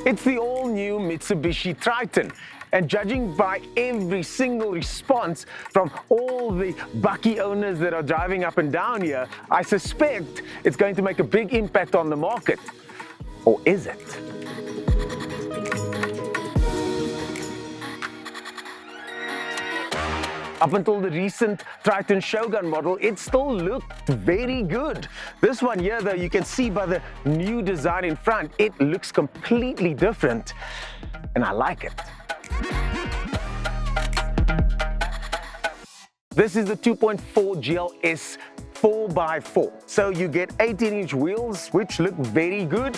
It's the all-new Mitsubishi Triton. And judging by every single response from all the bucky owners that are driving up and down here, I suspect it's going to make a big impact on the market. Or is it? Up until the recent Triton Shogun model, it still looked very good. This one here, though, you can see by the new design in front, it looks completely different, and I like it. This is the 2.4 GLS 4x4. So you get 18-inch wheels, which look very good.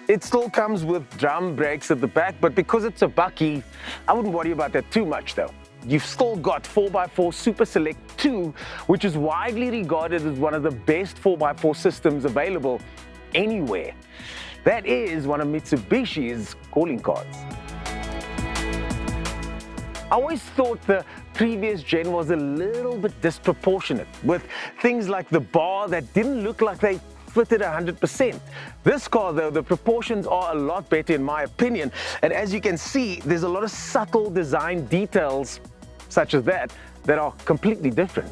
It still comes with drum brakes at the back, but because it's a bucky, I wouldn't worry about that too much though. You've still got 4x4 Super Select 2, which is widely regarded as one of the best 4x4 systems available anywhere. That is one of Mitsubishi's calling cards. I always thought the previous gen was a little bit disproportionate, with things like the bar that didn't look like they fitted 100%. This car though, the proportions are a lot better in my opinion, and as you can see, there's a lot of subtle design details such as that are completely different.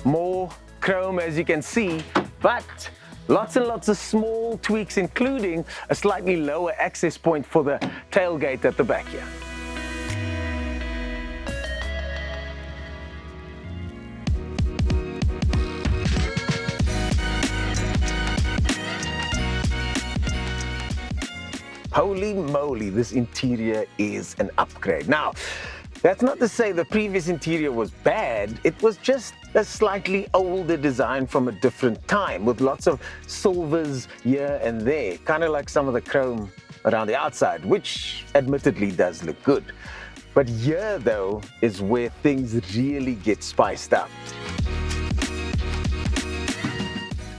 More chrome as you can see, but lots and lots of small tweaks, including a slightly lower access point for the tailgate at the back here. Holy moly, this interior is an upgrade. Now, that's not to say the previous interior was bad, it was just a slightly older design from a different time, with lots of silvers here and there, kind of like some of the chrome around the outside, which admittedly does look good. But here though is where things really get spiced up.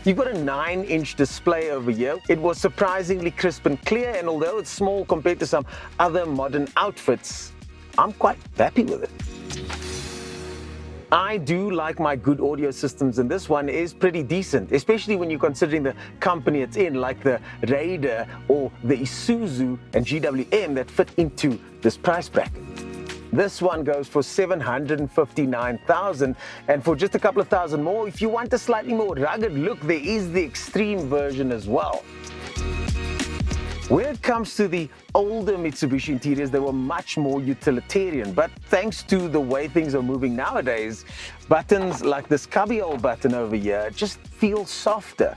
You've got a 9-inch display over here. It was surprisingly crisp and clear, and although it's small compared to some other modern outfits, I'm quite happy with it. I do like my good audio systems, and this one is pretty decent, especially when you're considering the company it's in, like the Raider or the Isuzu and GWM that fit into this price bracket. This one goes for $759,000, and for just a couple of thousand more, if you want a slightly more rugged look, there is the extreme version as well. When it comes to the older Mitsubishi interiors, they were much more utilitarian, but thanks to the way things are moving nowadays, buttons like this cubbyhole button over here just feel softer.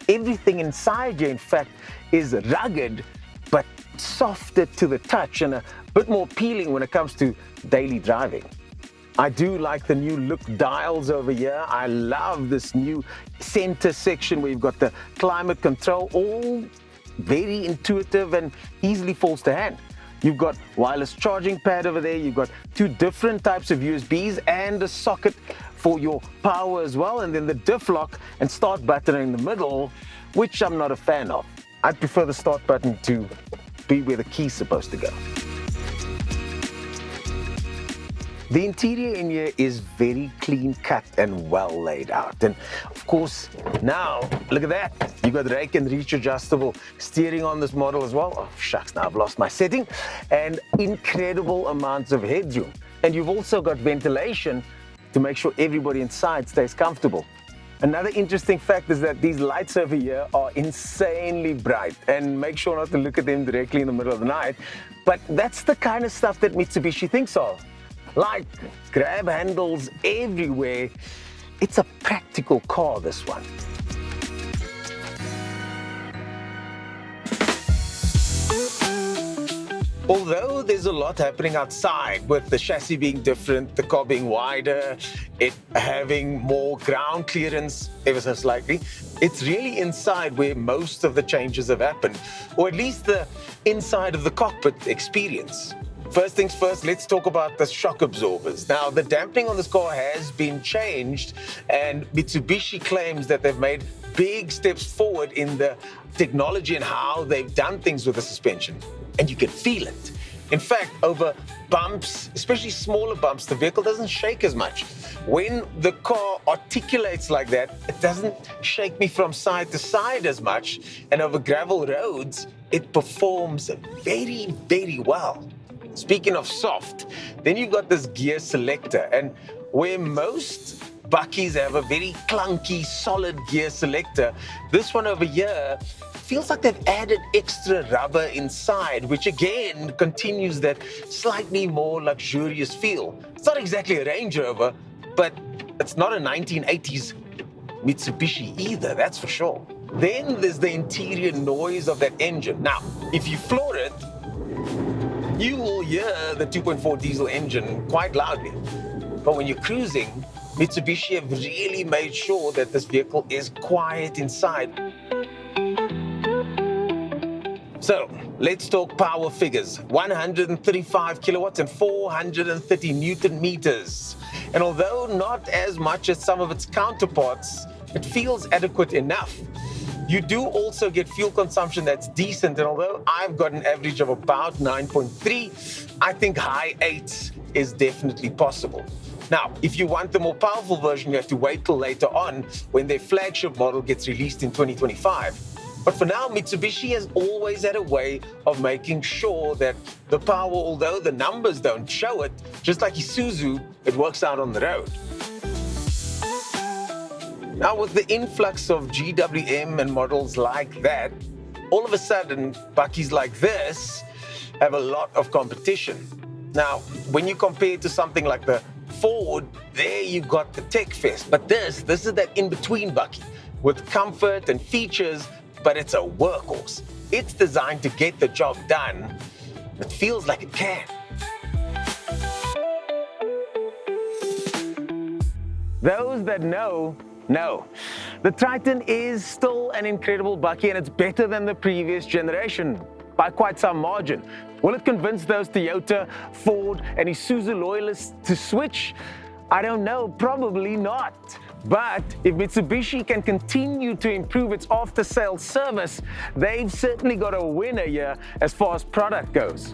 Everything inside here, in fact, is rugged, but softer to the touch and a bit more appealing when it comes to daily driving. I do like the new look dials over here. I love this new center section where you've got the climate control, all very intuitive and easily falls to hand. You've got wireless charging pad over there, you've got 2 different types of USBs and a socket for your power as well, and then the diff lock and start button in the middle, which I'm not a fan of. I'd prefer the start button to be where the key's supposed to go. The interior in here is very clean cut and well laid out. And of course, now, look at that. You've got rake and reach adjustable steering on this model as well. Oh, shucks, now I've lost my setting. And incredible amounts of headroom. And you've also got ventilation to make sure everybody inside stays comfortable. Another interesting fact is that these lights over here are insanely bright, and make sure not to look at them directly in the middle of the night. But that's the kind of stuff that Mitsubishi thinks of. Like grab handles everywhere. It's a practical car, this one. Although there's a lot happening outside, with the chassis being different, the car being wider, it having more ground clearance ever so slightly, it's really inside where most of the changes have happened, or at least the inside of the cockpit experience. First things first, let's talk about the shock absorbers. Now, the dampening on this car has been changed, and Mitsubishi claims that they've made big steps forward in the technology and how they've done things with the suspension. And you can feel it. In fact, over bumps, especially smaller bumps, the vehicle doesn't shake as much. When the car articulates like that, it doesn't shake me from side to side as much. And over gravel roads, it performs very, very well. Speaking of soft, then you've got this gear selector. And where most Buckies have a very clunky, solid gear selector, this one over here feels like they've added extra rubber inside, which again continues that slightly more luxurious feel. It's not exactly a Range Rover, but it's not a 1980s Mitsubishi either, that's for sure. Then there's the interior noise of that engine. Now, if you floor it, you will hear the 2.4 diesel engine quite loudly. But when you're cruising, Mitsubishi have really made sure that this vehicle is quiet inside. So let's talk power figures. 135 kilowatts and 430 Newton meters. And although not as much as some of its counterparts, it feels adequate enough. You do also get fuel consumption that's decent, and although I've got an average of about 9.3, I think high 8s is definitely possible. Now, if you want the more powerful version, you have to wait till later on when their flagship model gets released in 2025. But for now, Mitsubishi has always had a way of making sure that the power, although the numbers don't show it, just like Isuzu, it works out on the road. Now, with the influx of GWM and models like that, all of a sudden, Buckies like this have a lot of competition. Now, when you compare it to something like the Ford, there you've got the tech fest. But this is that in-between Bucky with comfort and features, but it's a workhorse. It's designed to get the job done. It feels like it can. Those that know. The Triton is still an incredible Bucky, and it's better than the previous generation by quite some margin. Will it convince those Toyota, Ford, and Isuzu loyalists to switch? I don't know, probably not. But if Mitsubishi can continue to improve its after-sales service, they've certainly got a winner here as far as product goes.